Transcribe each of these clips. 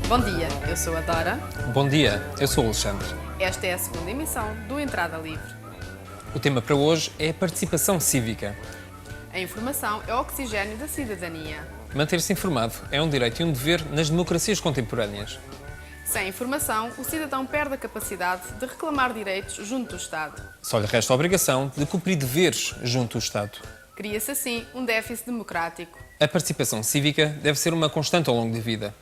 Bom dia, eu sou a Dora. Bom dia, eu sou o Alexandre. Esta é a segunda emissão do Entrada Livre. O tema para hoje é a participação cívica. A informação é o oxigênio da cidadania. Manter-se informado é um direito e um dever nas democracias contemporâneas. Sem informação, o cidadão perde a capacidade de reclamar direitos junto do Estado. Só lhe resta a obrigação de cumprir deveres junto do Estado. Cria-se assim um déficit democrático. A participação cívica deve ser uma constante ao longo da vida.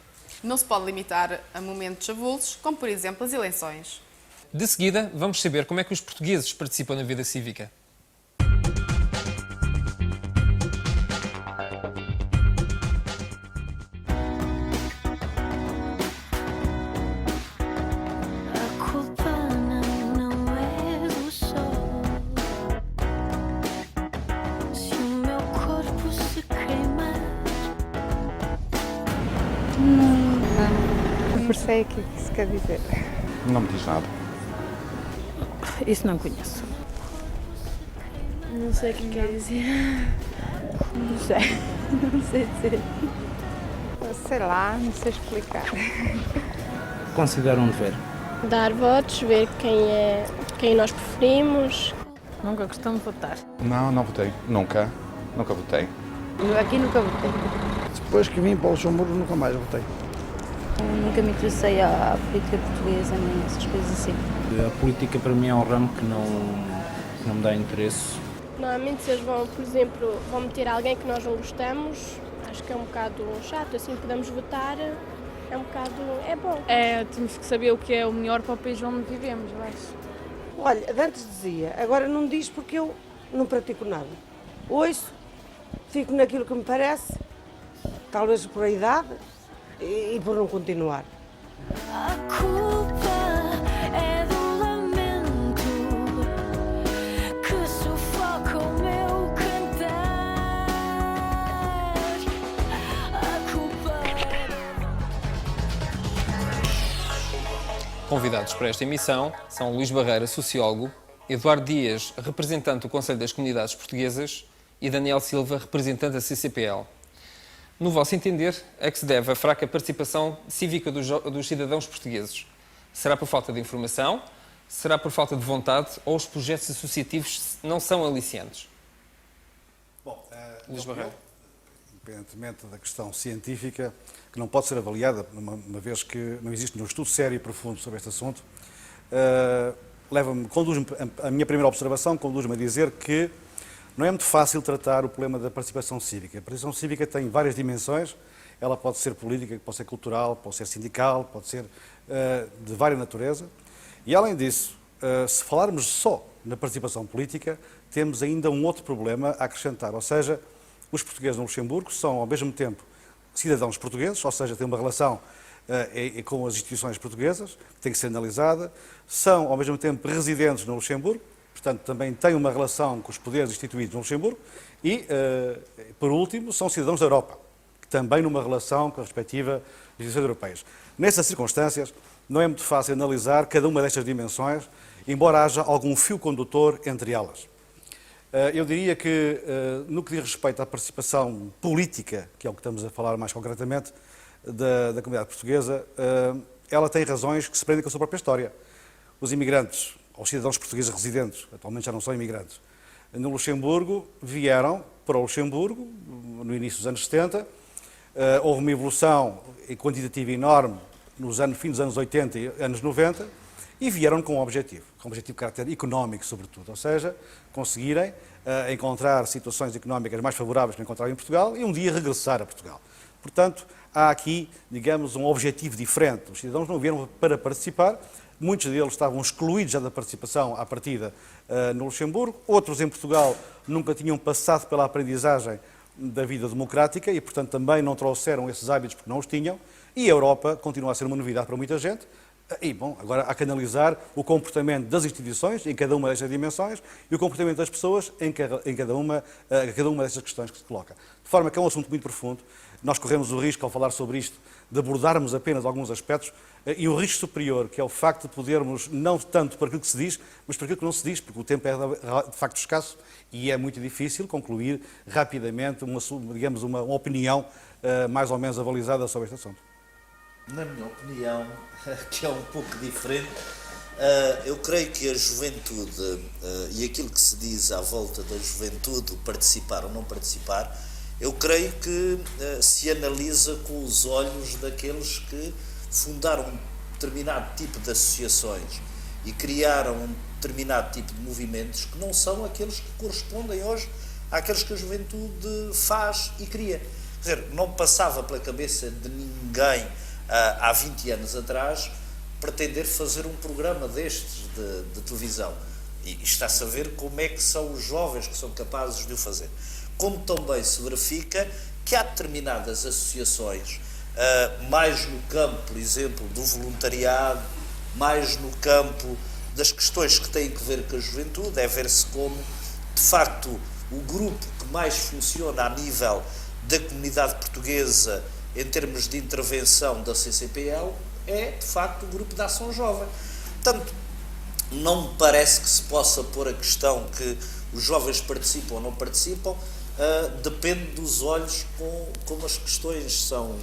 Não se pode limitar a momentos avulsos, como por exemplo as eleições. De seguida, vamos saber como é que os portugueses participam na vida cívica. Não sei o que isso quer dizer. Não me diz nada. Isso não conheço. Não sei o que quer dizer. Não sei. Não sei dizer. Sei lá, não sei explicar. Considero um dever. Dar votos, ver quem nós preferimos. Nunca costumo votar. Não votei. Nunca votei. Aqui nunca votei. Depois que vim para o Luxemburgo nunca mais votei. Nunca me interessei à política portuguesa, nem essas coisas assim. A política para mim é um ramo que não me dá interesse. Normalmente se eles vão, por exemplo, vão meter alguém que nós não gostamos, acho que é um bocado chato, assim podemos votar, é um bocado, é bom. Temos que saber o que é o melhor para o país onde vivemos, eu acho. Olha, antes dizia, agora não diz porque eu não pratico nada. Ouço, fico naquilo que me parece, talvez por a idade, e por não continuar. A culpa é do lamento que sufoca o meu cantar. A culpa Convidados para esta emissão são Luís Barreira, sociólogo, Eduardo Dias, representante do Conselho das Comunidades Portuguesas e Daniel Silva, representante da CCPL. No vosso entender, a que se deve a fraca participação cívica dos cidadãos portugueses? Será por falta de informação? Será por falta de vontade? Ou os projetos associativos não são aliciantes? Bom, Luís Barreira. Independentemente da questão científica, que não pode ser avaliada, uma vez que não existe nenhum estudo sério e profundo sobre este assunto, conduz-me, a minha primeira observação conduz-me a dizer que não é muito fácil tratar o problema da participação cívica. A participação cívica tem várias dimensões. Ela pode ser política, pode ser cultural, pode ser sindical, pode ser de várias natureza. E, além disso, se falarmos só na participação política, temos ainda um outro problema a acrescentar. Ou seja, os portugueses no Luxemburgo são, ao mesmo tempo, cidadãos portugueses, ou seja, têm uma relação com as instituições portuguesas, que tem que ser analisada. São, ao mesmo tempo, residentes no Luxemburgo, portanto, também têm uma relação com os poderes instituídos no Luxemburgo e, por último, são cidadãos da Europa, que também numa relação com a respectiva instituições europeias. Nessas circunstâncias, não é muito fácil analisar cada uma destas dimensões, embora haja algum fio condutor entre elas. Eu diria que, no que diz respeito à participação política, que é o que estamos a falar mais concretamente, da comunidade portuguesa, ela tem razões que se prendem com a sua própria história. Os imigrantes, os cidadãos portugueses residentes, atualmente já não são imigrantes, no Luxemburgo, vieram para o Luxemburgo no início dos anos 70, houve uma evolução quantitativa enorme fim dos anos 80 e anos 90, e vieram com um objetivo de caráter económico, sobretudo, ou seja, conseguirem encontrar situações económicas mais favoráveis que encontraram em Portugal e um dia regressar a Portugal. Portanto, há aqui, digamos, um objetivo diferente. Os cidadãos não vieram para participar. Muitos deles estavam excluídos já da participação à partida no Luxemburgo. Outros em Portugal nunca tinham passado pela aprendizagem da vida democrática e, portanto, também não trouxeram esses hábitos porque não os tinham. E a Europa continua a ser uma novidade para muita gente. E, bom, agora há que analisar o comportamento das instituições em cada uma destas dimensões e o comportamento das pessoas em cada uma destas questões que se coloca. De forma que é um assunto muito profundo. Nós corremos o risco, ao falar sobre isto, de abordarmos apenas alguns aspectos e o risco superior, que é o facto de podermos, não tanto para aquilo que se diz, mas para aquilo que não se diz, porque o tempo é de facto escasso e é muito difícil concluir rapidamente uma opinião mais ou menos avalizada sobre este assunto. Na minha opinião, que é um pouco diferente, eu creio que a juventude e aquilo que se diz à volta da juventude, participar ou não participar, eu creio que se analisa com os olhos daqueles que fundaram um determinado tipo de associações e criaram um determinado tipo de movimentos que não são aqueles que correspondem hoje àqueles que a juventude faz e cria. Quer dizer, não passava pela cabeça de ninguém há 20 anos atrás pretender fazer um programa destes de televisão. E está-se a ver como é que são os jovens que são capazes de o fazer. Como também se verifica que há determinadas associações, mais no campo, por exemplo, do voluntariado, mais no campo das questões que têm que ver com a juventude, é ver-se como, de facto, o grupo que mais funciona a nível da comunidade portuguesa em termos de intervenção da CCPL é, de facto, o grupo da Ação Jovem. Portanto, não me parece que se possa pôr a questão que os jovens participam ou não participam, depende dos olhos como as questões são,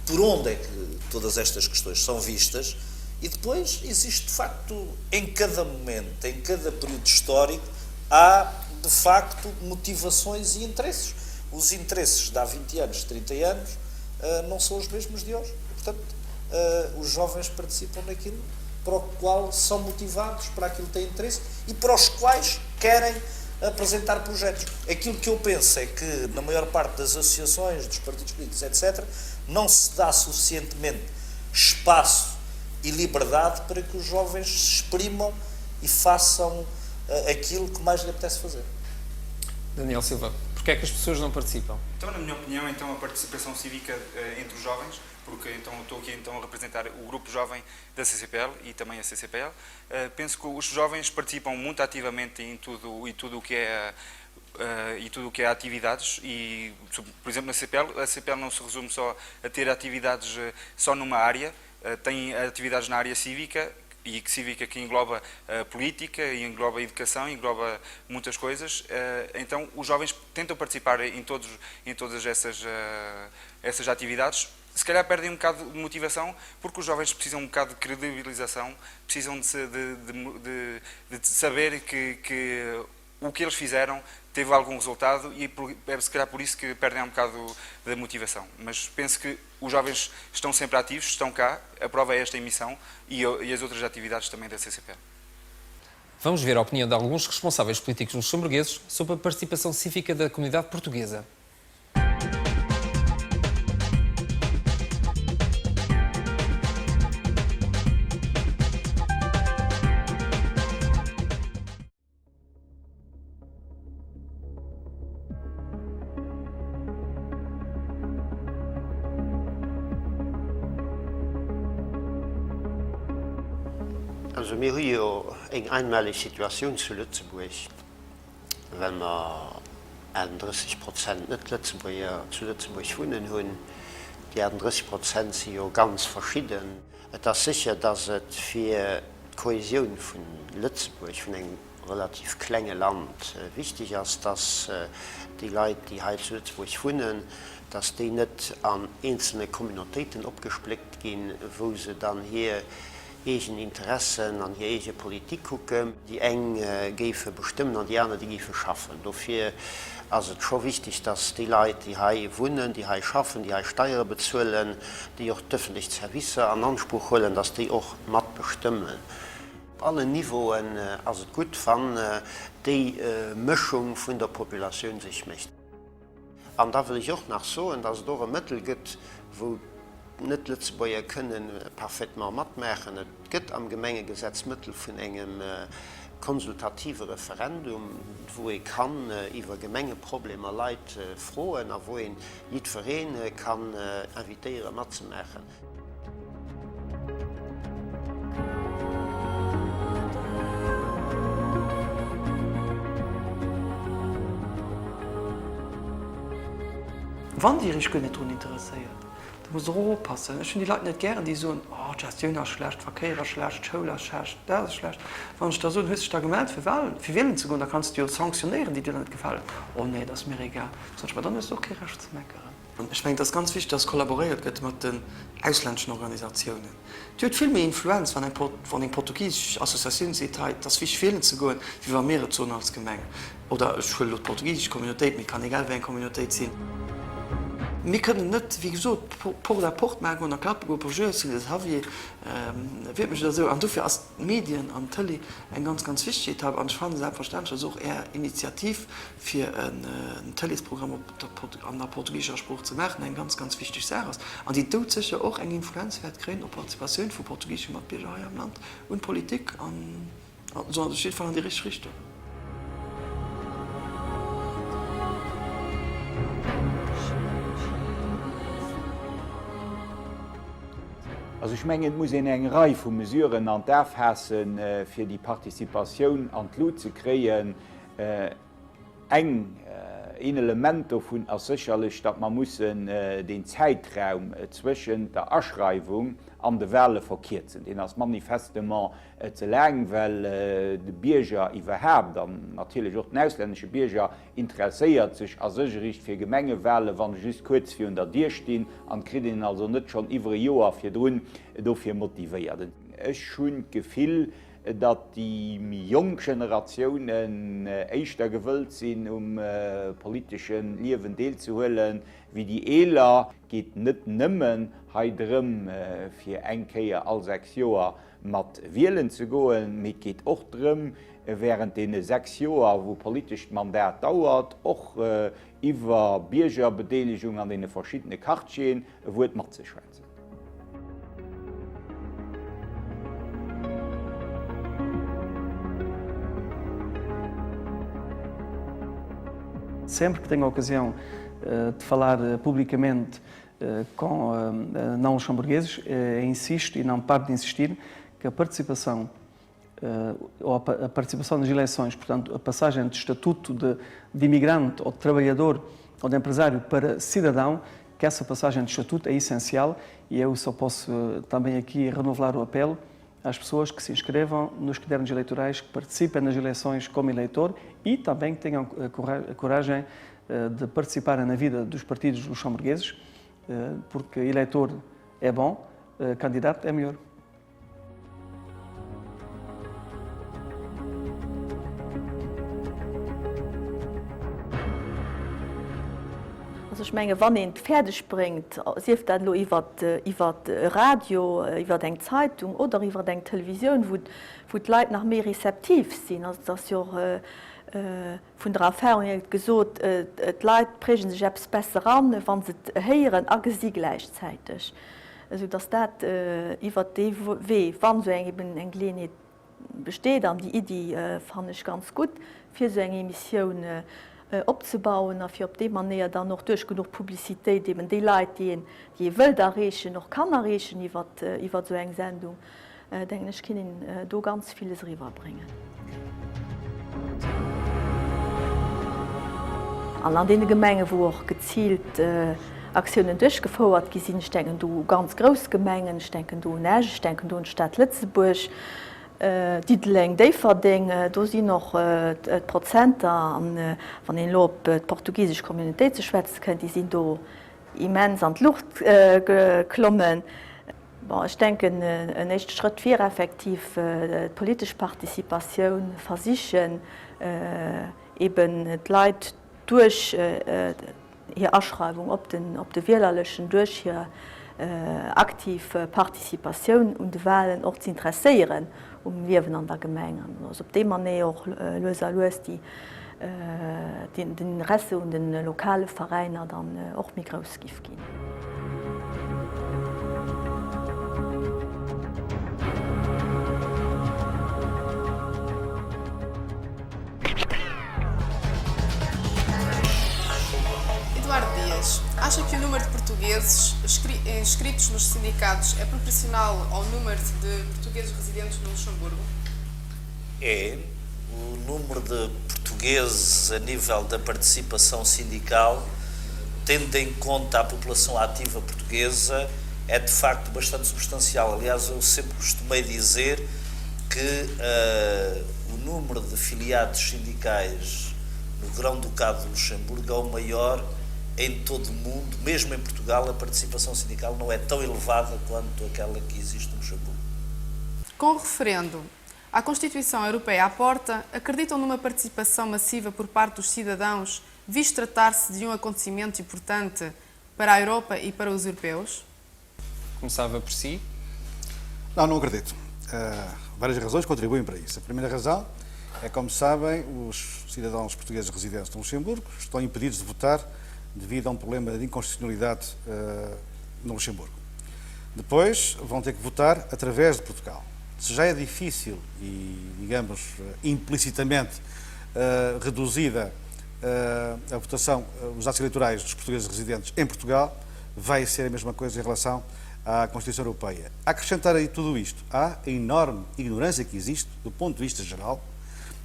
por onde é que todas estas questões são vistas, e depois existe, de facto, em cada momento, em cada período histórico, há, de facto, motivações e interesses. Os interesses de há 20 anos, 30 anos, não são os mesmos de hoje. Portanto, os jovens participam naquilo para o qual são motivados, para aquilo que têm interesse e para os quais querem apresentar projetos. Aquilo que eu penso é que, na maior parte das associações, dos partidos políticos, etc., não se dá suficientemente espaço e liberdade para que os jovens se exprimam e façam aquilo que mais lhe apetece fazer. Daniel Silva, porquê é que as pessoas não participam? Então, na minha opinião, então, a participação cívica entre os jovens, porque então, estou aqui então, a representar o grupo jovem da CCPL e também a CCPL, penso que os jovens participam muito ativamente em tudo o que é e tudo o que é atividades e, por exemplo, a CCPL não se resume só a ter atividades só numa área, tem atividades na área cívica, e cívica que engloba a política, e engloba a educação, engloba muitas coisas. Então, os jovens tentam participar em todas essas atividades. Se calhar perdem um bocado de motivação, porque os jovens precisam um bocado de credibilização, precisam de saber que o que eles fizeram teve algum resultado e é se calhar por isso que perdem um bocado da motivação. Mas penso que os jovens estão sempre ativos, estão cá, a prova é esta emissão e as outras atividades também da CCPL. Vamos ver a opinião de alguns responsáveis políticos luxemburgueses sobre a participação cívica da comunidade portuguesa. Also wir haben ja eine einmalige Situation zu Lützeburg, wenn wir 31% nicht Lützeburger zu Lützeburg wohnen haben. Die 31% sind ja ganz verschieden. Es ist sicher, dass es für die Kohäsion von Lützeburg, von einem relativ kleinen Land, wichtig ist, dass die Leute, die hier zu Lützeburg wohnen, dass die nicht an einzelne Kommunitäten abgesplittet gehen, wo sie dann hier eigen Interessen an die eigen Politik gucken, die eng Gefe bestimmen und die anderen die Gefe schaffen. Dafür ist es schon wichtig, dass die Leute, die hier wohnen, die hier schaffen, die hier Steuern bezahlen, die auch die öffentlichen Services an Anspruch holen, dass die auch mitbestimmen. Auf allen Niveauen ist es gut, wenn die Mischung von der Population sich mischt. Und da will ich auch noch sagen, dass es da ein Mittel gibt, wo nicht Lützburger können perfekt mitmachen. Es gibt am Gemengegesetz Mittel von einem konsultativen Referendum, wo ich kann über Gemengeprobleme Leute fragen, wo ich jede Verein kann invitieren mitzumachen. Wann die ich nicht interessiert. Du musst aufpassen. Ich finde die Leute nicht gerne, die so, oh, Gestion ist schlecht, Verkehr ist schlecht, Schule ist schlecht, das ist schlecht. Wenn ich da so ein höchstes Argument für wählen zu gehen, dann kannst du ja sanktionieren, die dir nicht gefallen. Oh nee, das ist mir egal. Sonst, aber dann ist es auch kein Recht zu meckern. Ich meine, das ist ganz wichtig, dass kollaboriert wird mit den ausländischen Organisationen. Es hat viel mehr Influenz, wenn eine portugiesische Assoziation sieht, dass wir fehlen zu gehen, wie wir mehrere Zonen als Gemeinde. Oder ich will die portugiesische Kommunität, mir kann egal, wer eine Kommunität sind. Wir können nicht, wie gesagt, pour la porte machen und klar pour jouer, si das Javier wird mich da so. Und dafür als Medien und Tele ein ganz wichtig habe. Und ich fand es selbstverständlich auch eher Initiativ für ein Telesprogramm an der portugiesischen Sprache zu machen, ein ganz wichtig Sache. Und die tut sicher auch eine Influenz wird kriegen auf Partizipation von portugiesischen Mitbürgern hier im Land und Politik. So das steht voll in die richtige Richtung. Also ich meine, muss in eng Reihe von Mesuren an derfassen für die Partizipation an die Lot zu kreieren, ein Element davon ist sicherlich, dass man muss den Zeitraum zwischen der Abschreibung an der Welle verkürzen. Den als manifestement zu lang, weil die Bürger überhaupt, dann natürlich auch die ausländischen Bürger, interessiert sich als Sicherheit für Gemengewelle, wenn just kurz für unter dir stehen, und kriegen also nicht schon über Jahre für drin, dafür motivieren. Es ist schon Gefühl, dass die jungen Generationen echter gewillt sind, politischen Leben teilzuholen, wie die Ela geht nicht nimmen darum, für einkehr als 6 Jahre mit wählen zu gehen, mit geht auch darum, während den 6 Jahren, wo politisches Mandat dauert, auch über Bürgerbeteiligung an den verschiedenen Kartchen, wo es macht zu schwätzen. Sempre que tenho a ocasião de falar publicamente com não luxemburgueses, insisto e não paro de insistir que a participação nas eleições, portanto, a passagem de estatuto de imigrante ou de trabalhador ou de empresário para cidadão, que essa passagem de estatuto é essencial e eu só posso também aqui renovar o apelo às pessoas que se inscrevam nos cadernos eleitorais, que participem nas eleições como eleitor e também que tenham a coragem de participarem na vida dos partidos luxemburgueses, porque eleitor é bom, candidato é melhor. Also ich meine, wenn ein fertig bringt, sieft dann über Radio, über eine Zeitung oder über eine Television, wo die Leute noch mehr rezeptiv sind. Also das ist ja von der Erfahrung gesagt, die Leute prägen sich etwas besser an, wenn sie hören, und sie gleichzeitig. Also dass das über die wenn so eine Gelegenheit besteht, und die Idee fand ich ganz gut, für so eine Emission opbauen, auf die Manier dann noch durch genug Publizität eben die Leute, die Welt erreichen, noch kann erreichen über so eine Sendung, denke ich, können da ganz vieles rüberbringen. An den Gemeinden, wo auch gezielt Aktionen durchgeführt sind, ich denke du ganz große Gemeinden, ich denke du Nage, ich denke du in Stadt Lützeburg, die Deverding, da sind noch Prozenter von den Lob portugiesische Kommunität zu schwätzen können, die sind da immens an die Luft geklommen. Ich denke, ein nächster Schritt wäre effektiv politische Partizipation versichern, eben die Leute durch ihre Ausschreibung, ob die Wählerlöschen durch ihre aktive Partizipation und die Wahlen auch zu interessieren, Leben an der Gemeinde. Also auf die Manier auch lösen den Interesse und den lokalen Vereinen dann auch mit rausgeben gehen. Eduardo Dias, acha que o número de portugueses inscritos nos sindicatos é proporcional ao número de portugueses residentes no Luxemburgo? É. O número de portugueses a nível da participação sindical, tendo em conta a população ativa portuguesa, é de facto bastante substancial. Aliás, eu sempre costumei dizer que o número de filiados sindicais no Grão-Ducado de Luxemburgo é o maior em todo o mundo, mesmo em Portugal, a participação sindical não é tão elevada quanto aquela que existe no Luxemburgo. Com o referendo à Constituição Europeia à porta, acreditam numa participação massiva por parte dos cidadãos, visto tratar-se de um acontecimento importante para a Europa e para os europeus? Começava por si. Não acredito. Várias razões contribuem para isso. A primeira razão é, como sabem, os cidadãos portugueses residentes no Luxemburgo estão impedidos de votar devido a um problema de inconstitucionalidade no Luxemburgo. Depois vão ter que votar através de Portugal. Se já é difícil e, digamos, implicitamente reduzida a votação, os atos eleitorais dos portugueses residentes em Portugal, vai ser a mesma coisa em relação à Constituição Europeia. A acrescentar aí tudo isto, há a enorme ignorância que existe, do ponto de vista geral,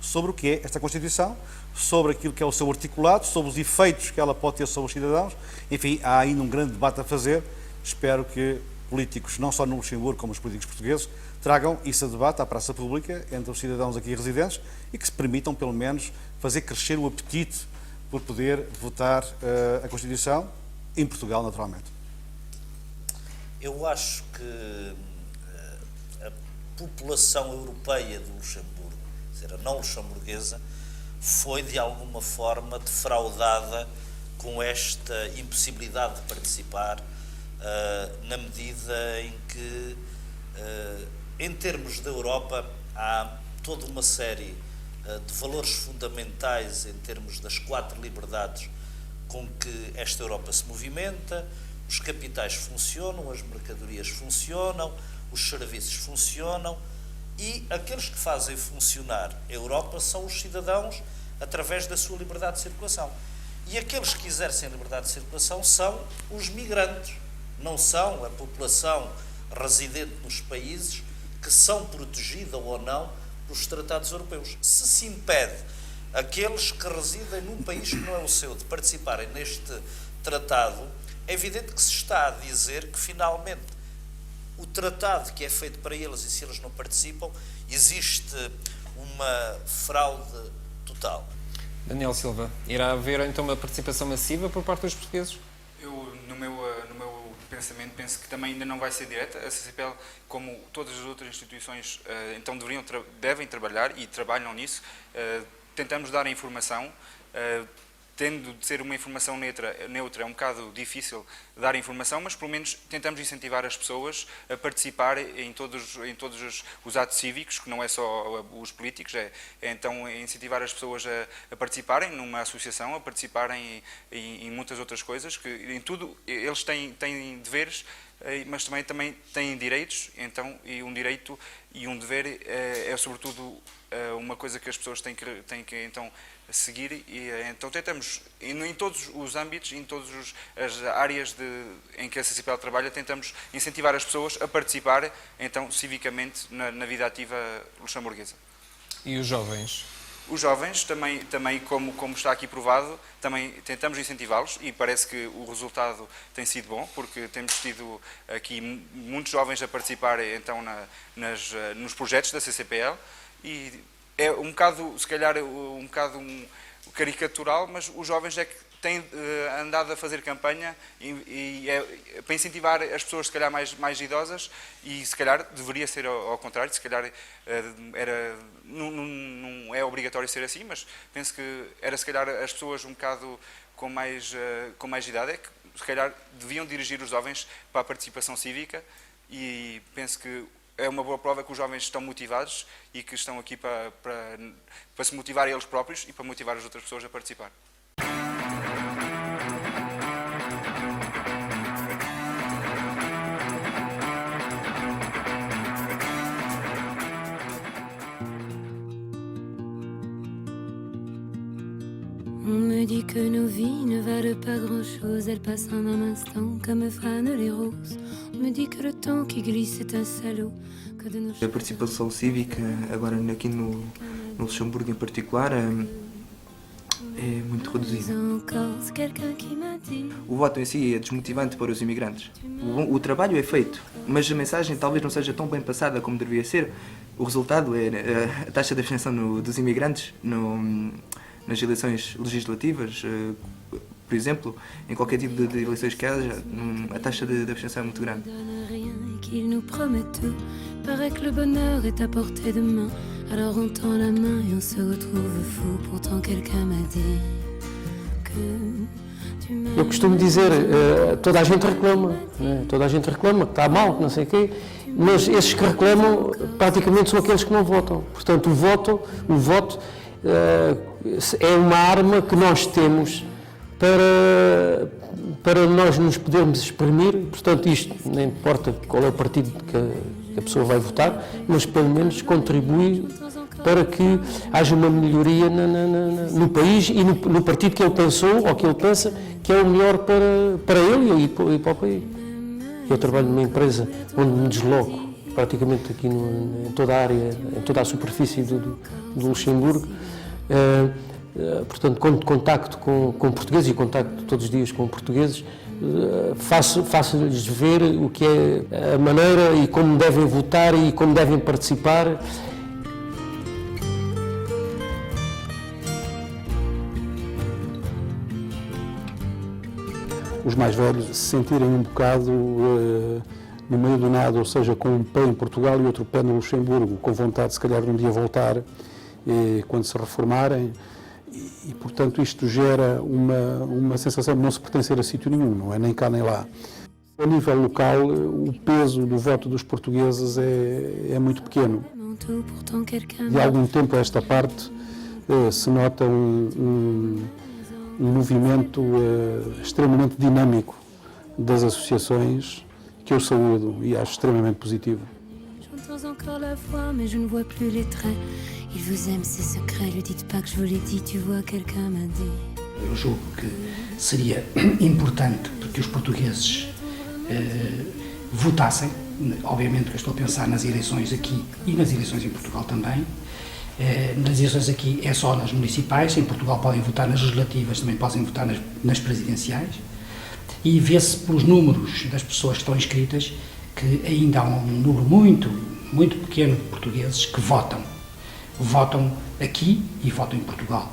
sobre o que é esta Constituição, sobre aquilo que é o seu articulado, sobre os efeitos que ela pode ter sobre os cidadãos. Enfim, há ainda um grande debate a fazer. Espero que políticos, não só no Luxemburgo, como os políticos portugueses, tragam isso a debate à praça pública entre os cidadãos aqui residentes e que se permitam, pelo menos, fazer crescer o apetite por poder votar a Constituição em Portugal, naturalmente. Eu acho que a população europeia do Luxemburgo, quer dizer, a não luxemburguesa, foi de alguma forma defraudada com esta impossibilidade de participar, na medida em que, em termos da Europa, há toda uma série de valores fundamentais em termos das 4 liberdades com que esta Europa se movimenta. Os capitais funcionam, as mercadorias funcionam, os serviços funcionam e aqueles que fazem funcionar a Europa são os cidadãos através da sua liberdade de circulação. E aqueles que exercem a liberdade de circulação são os migrantes, não são a população residente nos países que são protegida ou não pelos tratados europeus. Se se impede aqueles que residem num país que não é o seu de participarem neste tratado, é evidente que se está a dizer que, finalmente, o tratado que é feito para eles, e se eles não participam, existe uma fraude total. Daniel Silva, irá haver então uma participação massiva por parte dos portugueses? Eu, no meu pensamento, penso que também ainda não vai ser direta. A CCPL, como todas as outras instituições, então devem trabalhar e trabalham nisso. Tentamos dar a informação, tendo de ser uma informação neutra, é um bocado difícil dar informação, mas pelo menos tentamos incentivar as pessoas a participar em todos os atos cívicos, que não é só os políticos, é então incentivar as pessoas a participarem numa associação, a participarem em muitas outras coisas, que em tudo eles têm deveres, mas também têm direitos, então, e um direito e um dever é sobretudo uma coisa que as pessoas têm que então seguir, e então tentamos, em todos os âmbitos, em todas as áreas em que a CCPL trabalha, tentamos incentivar as pessoas a participar, então, civicamente, na vida ativa luxemburguesa. E os jovens? Os jovens, também como está aqui provado, também tentamos incentivá-los e parece que o resultado tem sido bom, porque temos tido aqui muitos jovens a participar então, nos projetos da CCPL, e é um bocado, se calhar, um bocado caricatural, mas os jovens é que têm andado a fazer campanha e para incentivar as pessoas, se calhar, mais idosas, e se calhar deveria ser ao contrário, se calhar não é obrigatório ser assim, mas penso que era, se calhar, as pessoas um bocado com mais idade, é que se calhar deviam dirigir os jovens para a participação cívica, e penso que é uma boa prova que os jovens estão motivados e que estão aqui para se motivar eles próprios e para motivar as outras pessoas a participar. On me dit que nos vies ne valent pas grand-chose, elles passent en un instant comme fanent les roses. On me dit que le temps qui glisse est un salaud. A participação cívica, agora aqui no Luxemburgo em particular, é muito reduzida. O voto em si é desmotivante para os imigrantes. O trabalho é feito, mas a mensagem talvez não seja tão bem passada como deveria ser. O resultado é a taxa de abstenção dos imigrantes nas eleições legislativas, por exemplo, em qualquer tipo de eleições que haja, a taxa de abstenção é muito grande. Qu'il nous promet tout, paraît que le bonheur est à portée de main. Alors on tend la main et on se retrouve fou. Pourtant quelqu'un m'a dit que tu m'as... Eu costumo dizer, toda a gente reclama, né? Toda a gente reclama que está mal, que não sei o quê, mas esses que reclamam praticamente são aqueles que não votam. Portanto, o voto é uma arma que nós temos para nós nos podermos exprimir. Portanto, isto, não importa qual é o partido que a pessoa vai votar, mas pelo menos contribui para que haja uma melhoria no país e no partido que ele pensou ou que ele pensa que é o melhor para ele e para o país. Eu trabalho numa empresa onde me desloco praticamente aqui em toda a área, em toda a superfície do Luxemburgo. Portanto, quando contacto com portugueses e contacto todos os dias com portugueses, faço-lhes ver o que é a maneira e como devem votar e como devem participar. Os mais velhos se sentirem um bocado no meio do nada, ou seja, com um pé em Portugal e outro pé no Luxemburgo, com vontade, se calhar, de um dia voltar quando se reformarem. E, portanto, isto gera uma sensação de não se pertencer a sítio nenhum, não é nem cá nem lá. A nível local, o peso do voto dos portugueses é muito pequeno. De algum tempo a esta parte se nota um movimento extremamente dinâmico das associações que eu saúdo e acho extremamente positivo. J'entends encore la voix, mais je ne vois plus les traits. Il vous aime, c'est secret, lui dites pas que je vous l'ai dit, tu vois, quelqu'un m'a dit. Eu julgo que seria importante que os portugueses votassem, obviamente que eu estou a pensar nas eleições aqui e nas eleições em Portugal também. Nas eleições aqui é só nas municipais, em Portugal podem votar nas legislativas, também podem votar nas presidenciais. E vê-se pelos números das pessoas que estão inscritas que ainda há um número muito pequeno de portugueses que votam aqui e votam em Portugal.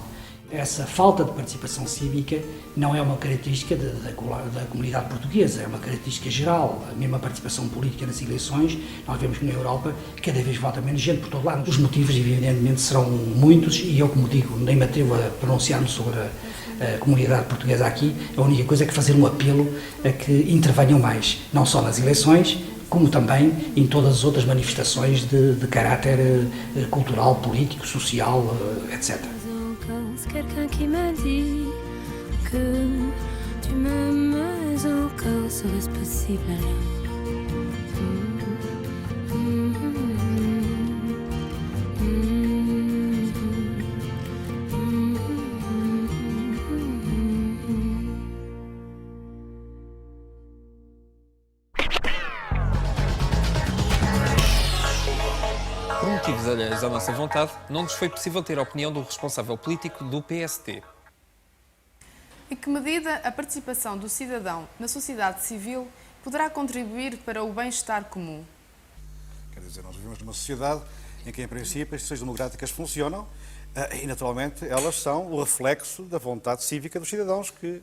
Essa falta de participação cívica não é uma característica da comunidade portuguesa, é uma característica geral. A mesma participação política nas eleições, nós vemos que na Europa cada vez vota menos gente por todo lado. Os motivos, evidentemente, serão muitos e eu, como digo, nem me atrevo a pronunciar-me sobre a comunidade portuguesa aqui. A única coisa é que fazer um apelo a que intervenham mais, não só nas eleições, como também em todas as outras manifestações de caráter cultural, político, social, etc. C'est quelqu'un qui m'a dit que tu m'aimes encore, serait-ce possible alors? Por motivos alheios à nossa vontade, não nos foi possível ter a opinião do responsável político do PST. Em que medida a participação do cidadão na sociedade civil poderá contribuir para o bem-estar comum? Quer dizer, nós vivemos numa sociedade em que, em princípio, as instituições democráticas funcionam e, naturalmente, elas são o reflexo da vontade cívica dos cidadãos que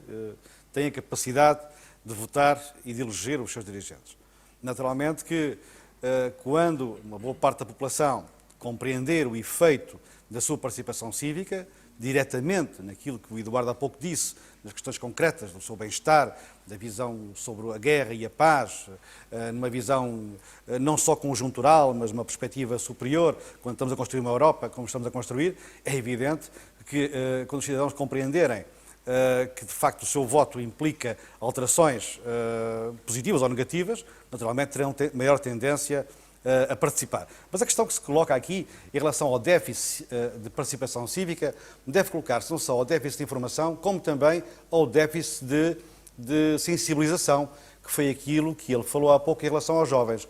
têm a capacidade de votar e de eleger os seus dirigentes. Naturalmente que, quando uma boa parte da população compreender o efeito da sua participação cívica, diretamente naquilo que o Eduardo há pouco disse, nas questões concretas do seu bem-estar, da visão sobre a guerra e a paz, numa visão não só conjuntural, mas uma perspectiva superior, quando estamos a construir uma Europa como estamos a construir, é evidente que quando os cidadãos compreenderem que de facto o seu voto implica alterações positivas ou negativas, naturalmente terão maior tendência a participar. Mas a questão que se coloca aqui em relação ao déficit de participação cívica deve colocar-se não só ao déficit de informação, como também ao déficit de sensibilização, que foi aquilo que ele falou há pouco em relação aos jovens.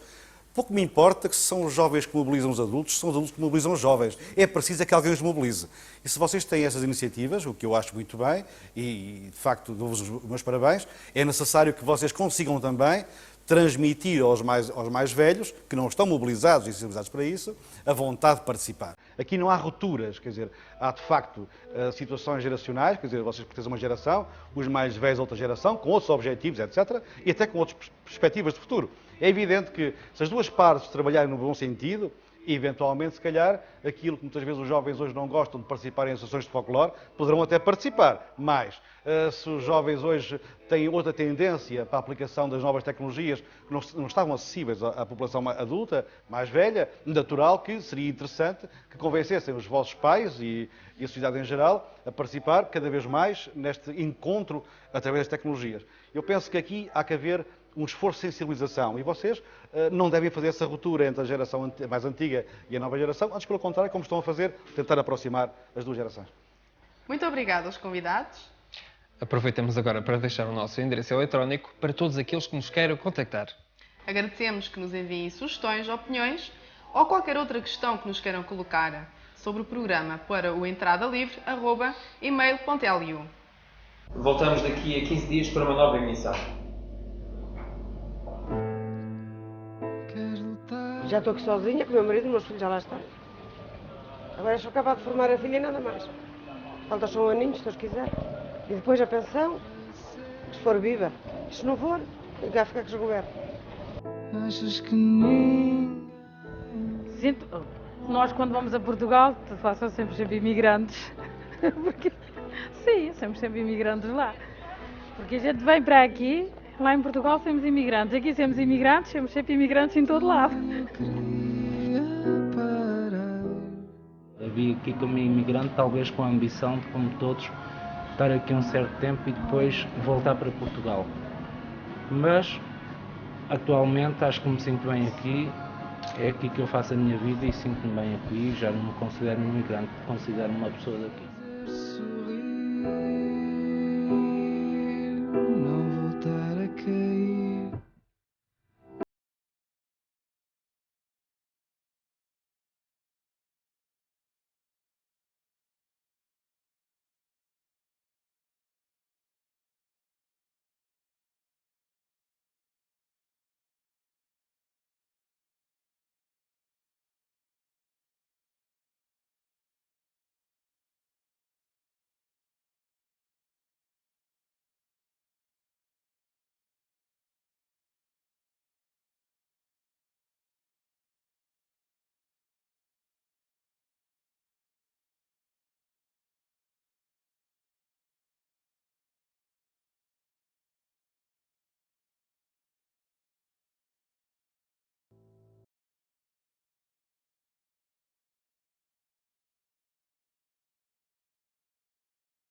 Pouco me importa que são os jovens que mobilizam os adultos, são os adultos que mobilizam os jovens. É preciso que alguém os mobilize. E se vocês têm essas iniciativas, o que eu acho muito bem, e de facto dou-vos os meus parabéns, é necessário que vocês consigam também transmitir aos mais velhos, que não estão mobilizados e sensibilizados para isso, a vontade de participar. Aqui não há rupturas, quer dizer, há de facto situações geracionais, quer dizer, vocês pertencem a uma geração, os mais velhos a outra geração, com outros objetivos, etc., e até com outras perspectivas de futuro. É evidente que se as duas partes trabalharem no bom sentido, eventualmente, se calhar, aquilo que muitas vezes os jovens hoje não gostam de participar em associações de folclore, poderão até participar. Mas, se os jovens hoje têm outra tendência para a aplicação das novas tecnologias que não estavam acessíveis à população adulta, mais velha, natural que seria interessante que convencessem os vossos pais e a sociedade em geral a participar cada vez mais neste encontro através das tecnologias. Eu penso que aqui há que haver um esforço de sensibilização e vocês não devem fazer essa ruptura entre a geração mais antiga e a nova geração, antes pelo contrário, como estão a fazer, tentar aproximar as duas gerações. Muito obrigada aos convidados. Aproveitamos agora para deixar o nosso endereço eletrónico para todos aqueles que nos queiram contactar. Agradecemos que nos enviem sugestões, opiniões ou qualquer outra questão que nos queiram colocar sobre o programa para o entradalivre@email.lu. Voltamos daqui a 15 dias para uma nova emissão. Já estou aqui sozinha, com o meu marido e os meus filhos já lá estão. Agora é só acabar de formar a filha e nada mais. Falta só um aninho, se Deus quiser. E depois a pensão, se for viva. E se não for, tem que ficar com os governos. Achas que ninguém... Nós, quando vamos a Portugal, são sempre imigrantes. Porque... Sim, somos sempre imigrantes lá. Porque a gente vem para aqui, lá em Portugal somos imigrantes. Aqui somos imigrantes, somos sempre imigrantes em todo lado. Eu vim aqui como imigrante, talvez com a ambição de, como todos, estar aqui um certo tempo e depois voltar para Portugal. Mas, atualmente, acho que me sinto bem aqui. É aqui que eu faço a minha vida e sinto-me bem aqui. Já não me considero um imigrante, considero-me uma pessoa daqui. Não voltar a cair.